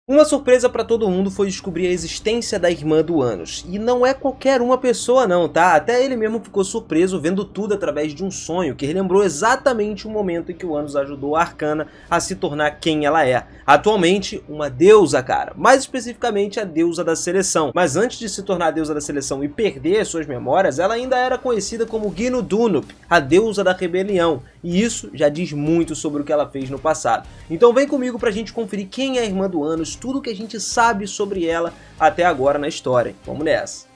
Uma surpresa para todo mundo foi descobrir a existência da irmã do Anos. E não é qualquer uma pessoa não, tá? Até ele mesmo ficou surpreso vendo tudo através de um sonho, que relembrou exatamente o momento em que o Anos ajudou a Arcana a se tornar quem ela é. Atualmente, uma deusa, cara. Mais especificamente, a deusa da seleção. Mas antes de se tornar a deusa da seleção e perder as suas memórias, ela ainda era conhecida como Ginudunup, a deusa da rebelião. E isso já diz muito sobre o que ela fez no passado. Então vem comigo pra gente conferir quem é a irmã do Anos, tudo que a gente sabe sobre ela até agora na história. Vamos nessa!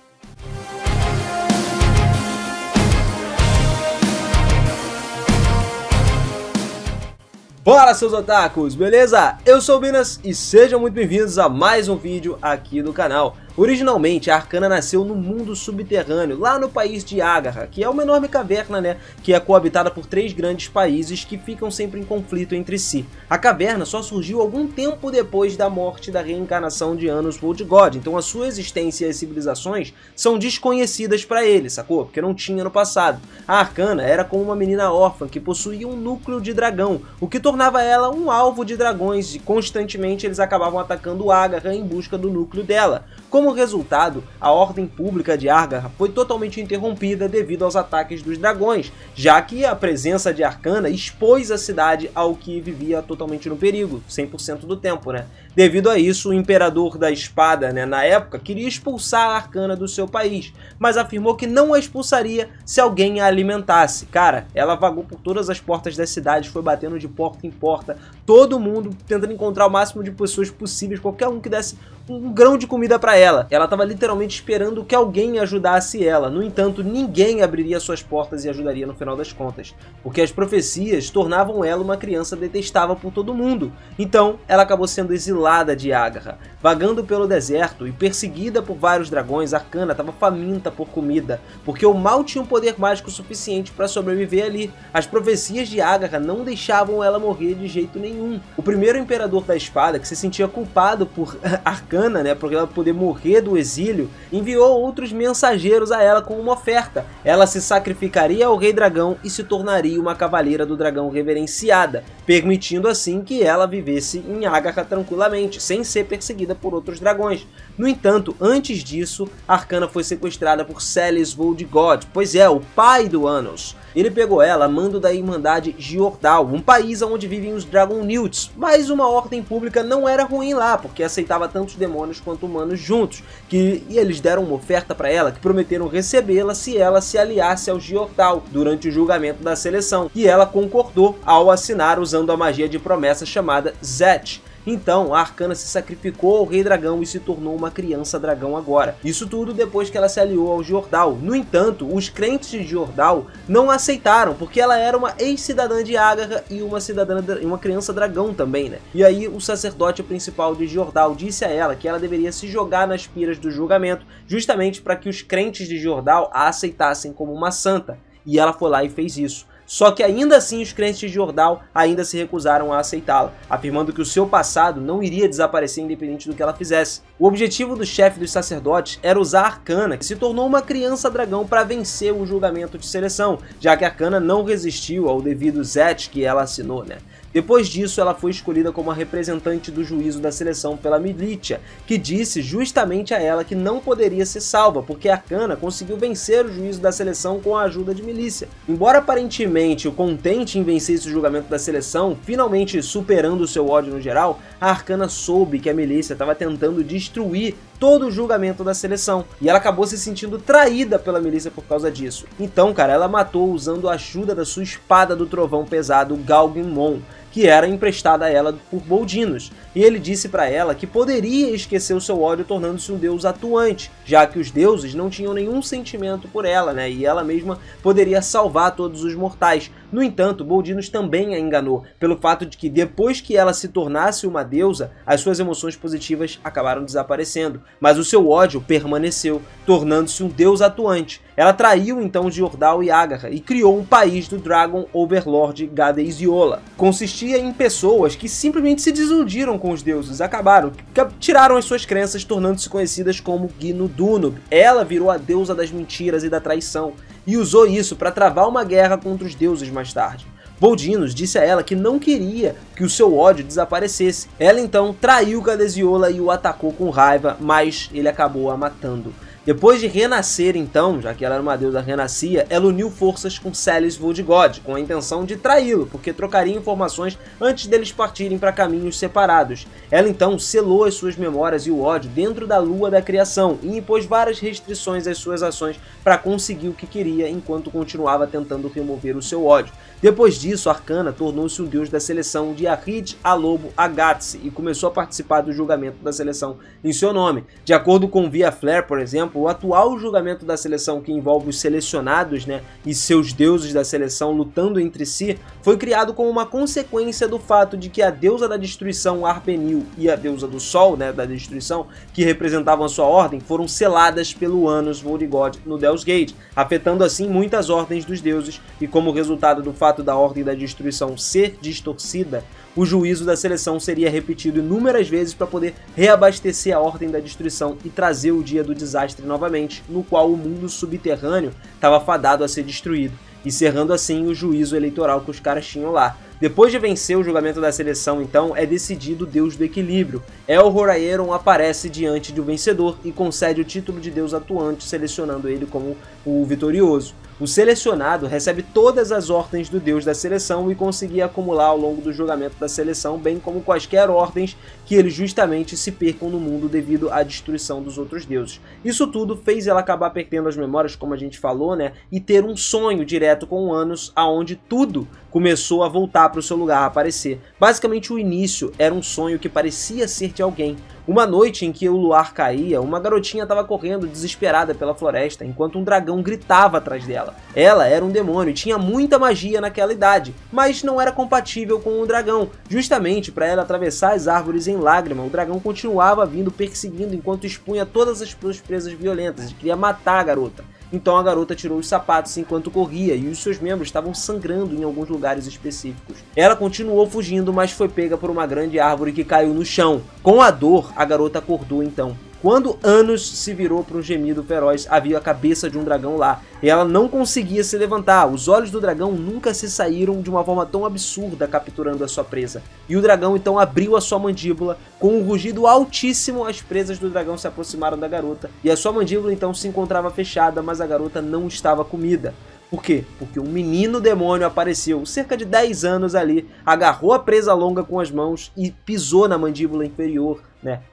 Bora, seus otakus, beleza? Eu sou o Binas e sejam muito bem-vindos a mais um vídeo aqui do canal. Originalmente, a Arcana nasceu no mundo subterrâneo, lá no país de Agarra, que é uma enorme caverna, né, que é coabitada por 3 grandes países que ficam sempre em conflito entre si. A caverna só surgiu algum tempo depois da morte da reencarnação de Anos Old God, então a sua existência e as civilizações são desconhecidas para ele, sacou? Porque não tinha no passado. A Arcana era como uma menina órfã que possuía um núcleo de dragão, o que tornava ela um alvo de dragões e constantemente eles acabavam atacando Agarra em busca do núcleo dela. Como resultado, a ordem pública de Agarra foi totalmente interrompida devido aos ataques dos dragões, já que a presença de Arcana expôs a cidade ao que vivia totalmente no perigo, 100% do tempo, né? Devido a isso, o Imperador da Espada, né, na época, queria expulsar a Arcana do seu país, mas afirmou que não a expulsaria se alguém a alimentasse. Cara, ela vagou por todas as portas da cidade, foi batendo de porta em porta, todo mundo tentando encontrar o máximo de pessoas possíveis, qualquer um que desse um grão de comida para ela. Ela estava literalmente esperando que alguém ajudasse ela. No entanto, ninguém abriria suas portas e ajudaria no final das contas, porque as profecias tornavam ela uma criança detestável por todo mundo. Então, ela acabou sendo exilada de Agarra. Vagando pelo deserto e perseguida por vários dragões, Arcana estava faminta por comida, porque o mal tinha um poder mágico suficiente para sobreviver ali. As profecias de Agarra não deixavam ela morrer de jeito nenhum. O primeiro Imperador da Espada, que se sentia culpado por Arcana, né, por ela poder morrer do exílio, enviou outros mensageiros a ela com uma oferta. Ela se sacrificaria ao Rei Dragão e se tornaria uma Cavaleira do Dragão reverenciada, permitindo assim que ela vivesse em Agarra tranquilamente, sem ser perseguida por outros dragões. No entanto, antes disso, Arcana foi sequestrada por Celes Old God, pois é, o pai do Anos. Ele pegou ela a mando da Irmandade Giordal, um país onde vivem os Dragon Newts, mas uma ordem pública não era ruim lá, porque aceitava tantos demônios quanto humanos juntos, e eles deram uma oferta para ela, que prometeram recebê-la se ela se aliasse ao Giordal durante o julgamento da seleção, e ela concordou ao assinar usando a magia de promessa chamada Zet. Então, a Arcana se sacrificou ao Rei Dragão e se tornou uma criança dragão agora. Isso tudo depois que ela se aliou ao Giordal. No entanto, os crentes de Giordal não a aceitaram, porque ela era uma ex-cidadã de Agarra e uma criança dragão também, né? E aí o sacerdote principal de Giordal disse a ela que ela deveria se jogar nas piras do julgamento, justamente para que os crentes de Giordal a aceitassem como uma santa. E ela foi lá e fez isso. Só que ainda assim os crentes de Giordal ainda se recusaram a aceitá-la, afirmando que o seu passado não iria desaparecer independente do que ela fizesse. O objetivo do chefe dos sacerdotes era usar a Arcana, que se tornou uma criança dragão, para vencer o julgamento de seleção, já que a Arcana não resistiu ao devido Zet que ela assinou, né? Depois disso, ela foi escolhida como a representante do juízo da seleção pela Militia, que disse justamente a ela que não poderia ser salva, porque a Arcana conseguiu vencer o juízo da seleção com a ajuda de Milícia. Embora aparentemente o contente em vencer esse julgamento da seleção, finalmente superando o seu ódio no geral, a Arcana soube que a Milícia estava tentando destruir todo o julgamento da seleção, e ela acabou se sentindo traída pela Milícia por causa disso. Então, cara, ela matou usando a ajuda da sua espada do trovão pesado, Galgimon, que era emprestada a ela por Boldinos, e ele disse para ela que poderia esquecer o seu ódio tornando-se um deus atuante, já que os deuses não tinham nenhum sentimento por ela, né, e ela mesma poderia salvar todos os mortais. No entanto, Boldinos também a enganou, pelo fato de que depois que ela se tornasse uma deusa, as suas emoções positivas acabaram desaparecendo, mas o seu ódio permaneceu, tornando-se um deus atuante. Ela traiu então Giordal e Agarra e criou um país do Dragon Overlord Gadeziola. Consistia em pessoas que simplesmente se desiludiram com os deuses, tiraram as suas crenças, tornando-se conhecidas como Ginudunup. Ela virou a deusa das mentiras e da traição, e usou isso para travar uma guerra contra os deuses mais tarde. Boldinos disse a ela que não queria que o seu ódio desaparecesse. Ela então traiu Cadeziola e o atacou com raiva, mas ele acabou a matando. Depois de renascer então, já que ela era uma deusa renascia, ela uniu forças com Celes Voldigod, com a intenção de traí-lo, porque trocaria informações antes deles partirem para caminhos separados. Ela então selou as suas memórias e o ódio dentro da lua da criação e impôs várias restrições às suas ações para conseguir o que queria, enquanto continuava tentando remover o seu ódio. Depois disso, Arcana tornou-se um deus da seleção de Ahrij Alobo Agatsi e começou a participar do julgamento da seleção em seu nome. De acordo com Via Flare, por exemplo, o atual julgamento da seleção, que envolve os selecionados, e seus deuses da seleção lutando entre si, foi criado como uma consequência do fato de que a deusa da destruição Arbenil e a deusa do sol, da destruição, que representavam a sua ordem, foram seladas pelo Anus Voldigod no Deus Gate, afetando assim muitas ordens dos deuses, e como resultado do fato da ordem da destruição ser distorcida, o juízo da seleção seria repetido inúmeras vezes para poder reabastecer a ordem da destruição e trazer o dia do desastre novamente, no qual o mundo subterrâneo estava fadado a ser destruído, encerrando assim o juízo eleitoral que os caras tinham lá. Depois de vencer o julgamento da seleção, então, é decidido o Deus do Equilíbrio. El-Horaeron aparece diante do vencedor e concede o título de Deus atuante, selecionando ele como o vitorioso. O selecionado recebe todas as ordens do Deus da seleção e conseguia acumular ao longo do julgamento da seleção, bem como quaisquer ordens que eles justamente se percam no mundo devido à destruição dos outros deuses. Isso tudo fez ela acabar perdendo as memórias, como a gente falou, e ter um sonho direto com o Anus, aonde tudo começou a voltar para o seu lugar, a aparecer. Basicamente o início era um sonho que parecia ser de alguém. Uma noite em que o luar caía, uma garotinha estava correndo desesperada pela floresta, enquanto um dragão gritava atrás dela. Ela era um demônio e tinha muita magia naquela idade, mas não era compatível com o dragão. Justamente para ela atravessar as árvores em lágrima, o dragão continuava vindo perseguindo enquanto expunha todas as suas presas violentas e queria matar a garota. Então a garota tirou os sapatos enquanto corria e os seus membros estavam sangrando em alguns lugares específicos. Ela continuou fugindo, mas foi pega por uma grande árvore que caiu no chão. Com a dor, a garota acordou então. Quando Anus se virou para um gemido feroz, havia a cabeça de um dragão lá, e ela não conseguia se levantar. Os olhos do dragão nunca se saíram de uma forma tão absurda, capturando a sua presa. E o dragão então abriu a sua mandíbula, com um rugido altíssimo. As presas do dragão se aproximaram da garota, e a sua mandíbula então se encontrava fechada, mas a garota não estava comida. Por quê? Porque um menino demônio apareceu, cerca de 10 anos ali, agarrou a presa longa com as mãos e pisou na mandíbula inferior,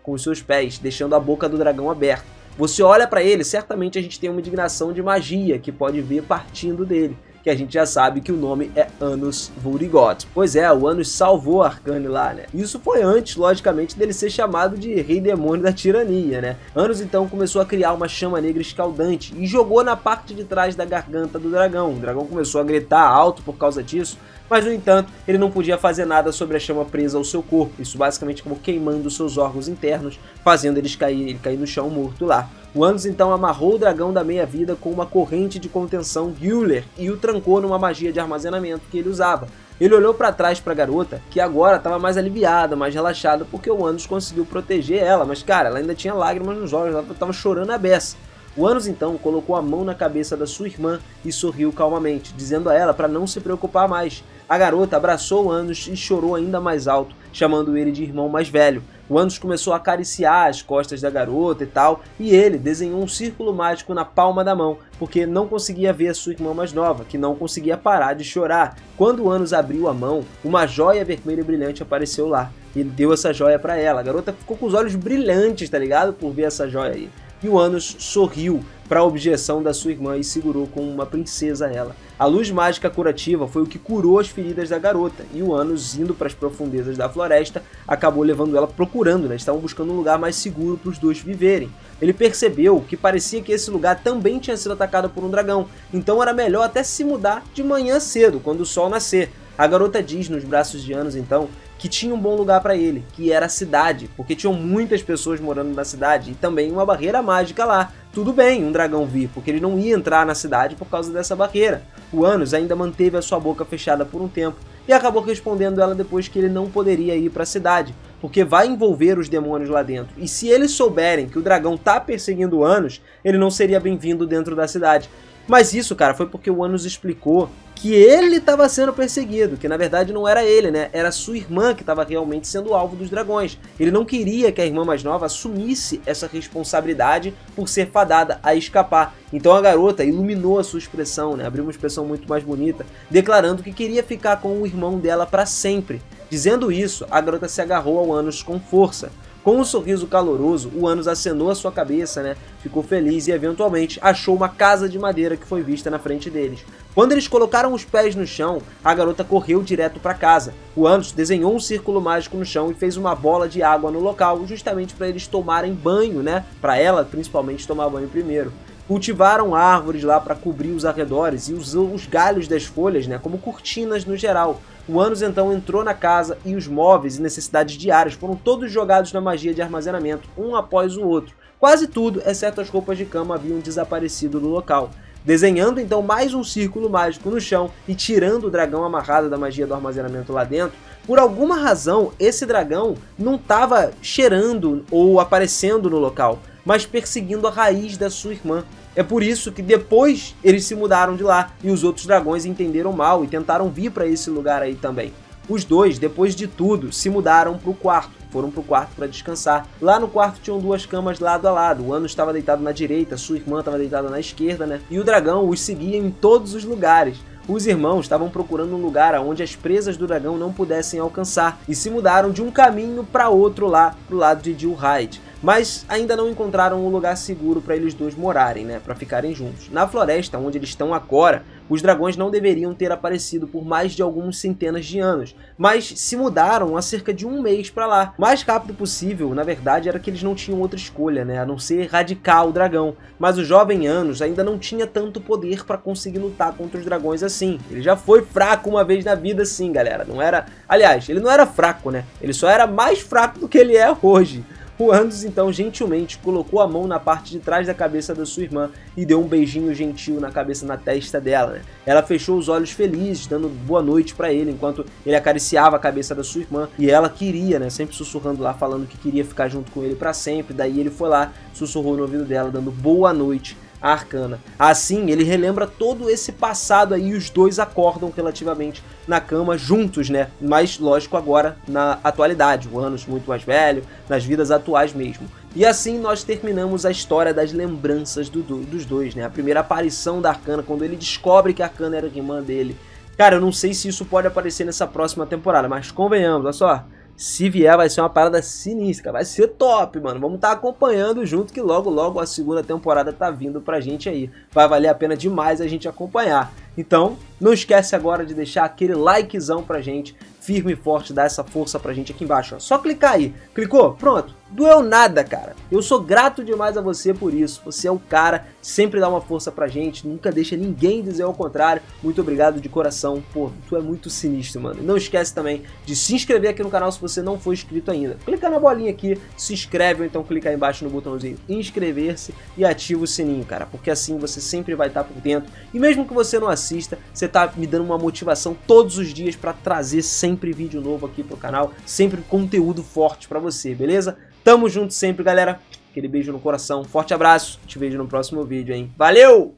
com os seus pés, deixando a boca do dragão aberta. Você olha para ele, certamente a gente tem uma indignação de magia que pode vir partindo dele, que a gente já sabe que o nome é Anus Voldigod. Pois é, o Anus salvou Arcane lá, Isso foi antes, logicamente, dele ser chamado de Rei Demônio da Tirania, Anus então começou a criar uma chama negra escaldante e jogou na parte de trás da garganta do dragão. O dragão começou a gritar alto por causa disso, mas no entanto, ele não podia fazer nada sobre a chama presa ao seu corpo. Isso basicamente acabou queimando seus órgãos internos, fazendo ele cair no chão morto lá. O Anus então amarrou o dragão da meia-vida com uma corrente de contenção Guler e o trancou numa magia de armazenamento que ele usava. Ele olhou para trás para a garota, que agora estava mais aliviada, mais relaxada, porque o Anus conseguiu proteger ela, mas cara, ela ainda tinha lágrimas nos olhos, ela estava chorando a beça. O Anus então colocou a mão na cabeça da sua irmã e sorriu calmamente, dizendo a ela para não se preocupar mais. A garota abraçou o Anus e chorou ainda mais alto, chamando ele de irmão mais velho. O Anus começou a acariciar as costas da garota e tal, e ele desenhou um círculo mágico na palma da mão, porque não conseguia ver a sua irmã mais nova, que não conseguia parar de chorar. Quando o Anus abriu a mão, uma joia vermelha e brilhante apareceu lá. Ele deu essa joia para ela. A garota ficou com os olhos brilhantes, tá ligado? Por ver essa joia aí. E o Anus sorriu para a objeção da sua irmã e segurou como uma princesa ela. A luz mágica curativa foi o que curou as feridas da garota, e o Anus, indo para as profundezas da floresta, acabou levando ela procurando, estavam buscando um lugar mais seguro para os dois viverem. Ele percebeu que parecia que esse lugar também tinha sido atacado por um dragão, então era melhor até se mudar de manhã cedo, quando o sol nascer. A garota diz nos braços de Anus então que tinha um bom lugar para ele, que era a cidade, porque tinham muitas pessoas morando na cidade e também uma barreira mágica lá. Tudo bem um dragão vir, porque ele não ia entrar na cidade por causa dessa barreira. O Anus ainda manteve a sua boca fechada por um tempo e acabou respondendo ela depois que ele não poderia ir para a cidade. porque vai envolver os demônios lá dentro. E se eles souberem que o dragão tá perseguindo o Anos, ele não seria bem-vindo dentro da cidade. Mas isso, cara, foi porque o Anos explicou que ele estava sendo perseguido, que na verdade não era ele, né? Era sua irmã que estava realmente sendo alvo dos dragões. Ele não queria que a irmã mais nova assumisse essa responsabilidade por ser fadada a escapar. Então a garota iluminou a sua expressão, né? Abriu uma expressão muito mais bonita, declarando que queria ficar com o irmão dela para sempre. Dizendo isso, a garota se agarrou ao Anos com força. Com um sorriso caloroso, o Anos acenou a sua cabeça, né? Ficou feliz e eventualmente achou uma casa de madeira que foi vista na frente deles. Quando eles colocaram os pés no chão, a garota correu direto para casa. O Anos desenhou um círculo mágico no chão e fez uma bola de água no local, justamente para eles tomarem banho, né? Para ela, principalmente, tomar banho primeiro. Cultivaram árvores lá para cobrir os arredores e usou os galhos das folhas, né, como cortinas no geral. O Anos então entrou na casa e os móveis e necessidades diárias foram todos jogados na magia de armazenamento, um após o outro. Quase tudo, exceto as roupas de cama, haviam desaparecido do local. Desenhando então mais um círculo mágico no chão e tirando o dragão amarrado da magia do armazenamento lá dentro, por alguma razão esse dragão não estava cheirando ou aparecendo no local, mas perseguindo a raiz da sua irmã. É por isso que depois eles se mudaram de lá e os outros dragões entenderam mal e tentaram vir para esse lugar aí também. Os dois, depois de tudo, se mudaram para o quarto. Foram para o quarto para descansar. Lá no quarto tinham duas camas lado a lado. O Anos estava deitado na direita, sua irmã estava deitada na esquerda, né? E o dragão os seguia em todos os lugares. Os irmãos estavam procurando um lugar onde as presas do dragão não pudessem alcançar e se mudaram de um caminho para outro lá, pro lado de Gilhide. Mas ainda não encontraram um lugar seguro para eles dois morarem, né, para ficarem juntos. Na floresta onde eles estão agora, os dragões não deveriam ter aparecido por mais de algumas centenas de anos, mas se mudaram há cerca de um mês para lá. O mais rápido possível, na verdade, era que eles não tinham outra escolha, né, a não ser erradicar o dragão. Mas o jovem Anos ainda não tinha tanto poder para conseguir lutar contra os dragões assim. Ele já foi fraco uma vez na vida, sim, galera. Não era, aliás, ele não era fraco, né? Ele só era mais fraco do que ele é hoje. O Anos então gentilmente colocou a mão na parte de trás da cabeça da sua irmã e deu um beijinho gentil na cabeça, na testa dela, né? Ela fechou os olhos felizes, dando boa noite pra ele, enquanto ele acariciava a cabeça da sua irmã. E ela queria, né, sempre sussurrando lá, falando que queria ficar junto com ele pra sempre. Daí ele foi lá, sussurrou no ouvido dela, dando boa noite a Arcana. Assim, ele relembra todo esse passado aí e os dois acordam relativamente na cama juntos, né? Mas, lógico, agora na atualidade, o Anos muito mais velho, nas vidas atuais mesmo. E assim nós terminamos a história das lembranças dos dois, né? A primeira aparição da Arcana, quando ele descobre que a Arcana era irmã dele. Cara, eu não sei se isso pode aparecer nessa próxima temporada, mas convenhamos, olha só. Se vier, vai ser uma parada sinistra, vai ser top, mano. Vamos estar acompanhando junto, que logo, logo a segunda temporada tá vindo pra gente aí. Vai valer a pena demais a gente acompanhar. Então, não esquece agora de deixar aquele likezão pra gente, firme e forte, dar essa força pra gente aqui embaixo, ó. Só clicar aí. Clicou? Pronto. Doeu nada, cara. Eu sou grato demais a você por isso. Você é o cara, sempre dá uma força pra gente, nunca deixa ninguém dizer ao contrário. Muito obrigado de coração. Pô, tu é muito sinistro, mano. Não esquece também de se inscrever aqui no canal se você não for inscrito ainda. Clica na bolinha aqui, se inscreve ou então clica aí embaixo no botãozinho inscrever-se e ativa o sininho, cara, porque assim você sempre vai estar por dentro. E mesmo que você não assista, você tá me dando uma motivação todos os dias pra trazer sempre vídeo novo aqui pro canal, sempre conteúdo forte pra você, beleza? Tamo junto sempre, galera. Aquele beijo no coração. Forte abraço. Te vejo no próximo vídeo, hein? Valeu!